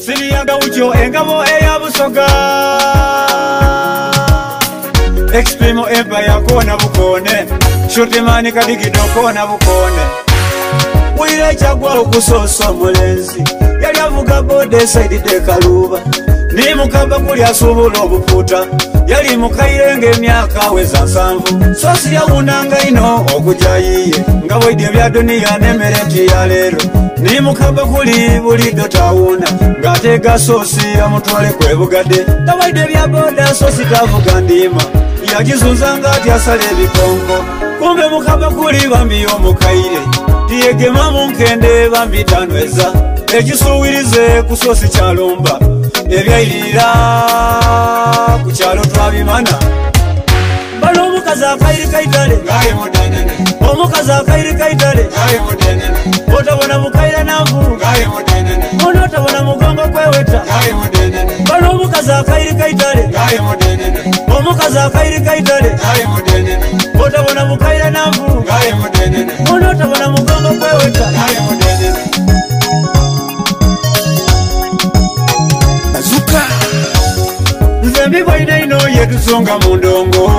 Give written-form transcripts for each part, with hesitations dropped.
Siriyaga ucho engabo eya busoga Exprimo empire kona bukone Shotimani kadigido kona bukone Wile chagwa ukusoso mulenzi Yali avuga bode saidi de kaluba Ni mukaba kuli asubulo buputa Yali mukairenge myaka weza nsanvu Sosi ya unanga ino okujayiye Ngabo idye bya dunia nemereti ya lero Ni mukaba kuli bulido tauna Ngatega sosi ya mutwale kwe bugade Ngabo idye bya boda sosi tavuga ndima Yagizunza ngati asale bikongo Kumbe mukaba kuli bambi omukaire Tiyegema munkende bambi tanweza Ekisuwirize kusosi chalomba Ebyairira kuchalo twabimana Balo omukaza akairi kaitale Gaye mudenene Omukaza akairi kaitale Gaye mudenene Otabona mukaira navu Gaye mudenene Ono otabona mugongo kweweta Gaye mudenene Balo omukaza akairi kaitale Gaye mudenene Omukaza akairi kaitale Gaye mudenene Otabona mukaira navu Gaye mudenene Ono otabona mugongo kweweta Gaye mudenene Nzembi boine ino yetusonga mundongo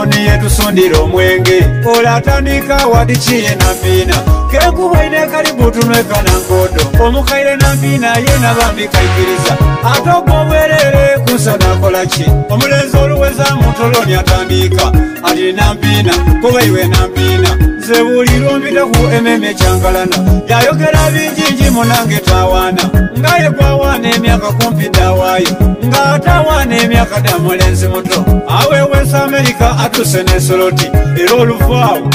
Ni yetusondira omwenge Olatandika wadichiye na mpina Kenku boine karibu tunweka na ngodo Omukaire na mpina yena bambi kaikiriza Atoko bwerere kusa na kolachi Omulenzi oluweza mutoloni atandika Ati na mpina kuba iwe na mpina Zebuliro mbita ku ememe changalana Yayokera binjinji munange tawana Ngaye kwa wane emyaka kumpida wayo Ngata wane emyaka da mulenzi muto Awe West America atuse ne soloti Ero olufawo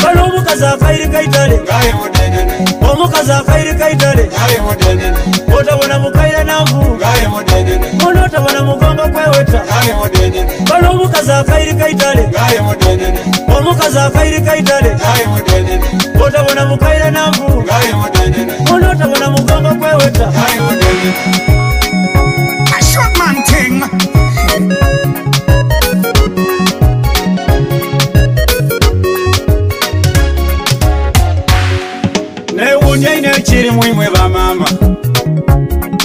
Balo omukaza akairi kaitale Gaye mudenene Omukaza akairi kaitale Gaye mudenene Otabona mukaira navu Gaye mudenene Ono otabona mugongo kweweta Gaye mudenene Balo omukaza akairi kaitale Gaye mudenene Omukaza akairi kaitale Gaye mudenene Otabona mukaira navu Gaye mudenene Ono otabona mugongo kweweta Gaye mudenene A short man thing Newunya ine chiri mwimwe ba mama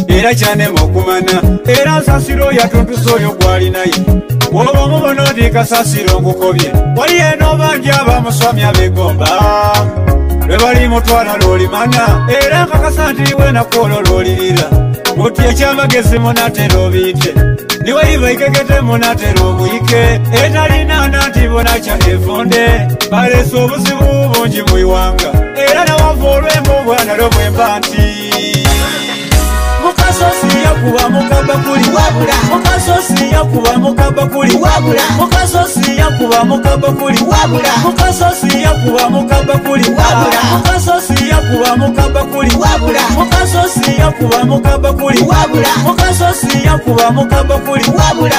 Era chane mokumana Era sasiro ya tuntusoyo gwali naye Wobo mubono dika sasiro ngukobye Wali eno banja bamuswamya begomba Lwebali mutwala loli mana Era kakasanti wena kolo loli lira Muti echamagezi monatero bite Niwe iba ikekete monatero buike Etalina nati bonacha efonde Baleso obuzibu bungi muiwanga Era na wavolwe mbobwana lomwe mbanti Mukasosi yakuba mukabakuli Wabula Mukasosi yakuba mukabakuli Wabula Mukasosi yakuba mukabakuli Wabula Mukasosi yakuba mukabakuli Wabula Mukasosi yakuba mukabakuli Wabula Mukasosi yakuba mukabakuli Wabula Mukasosi yakuba mukabakuli Wabula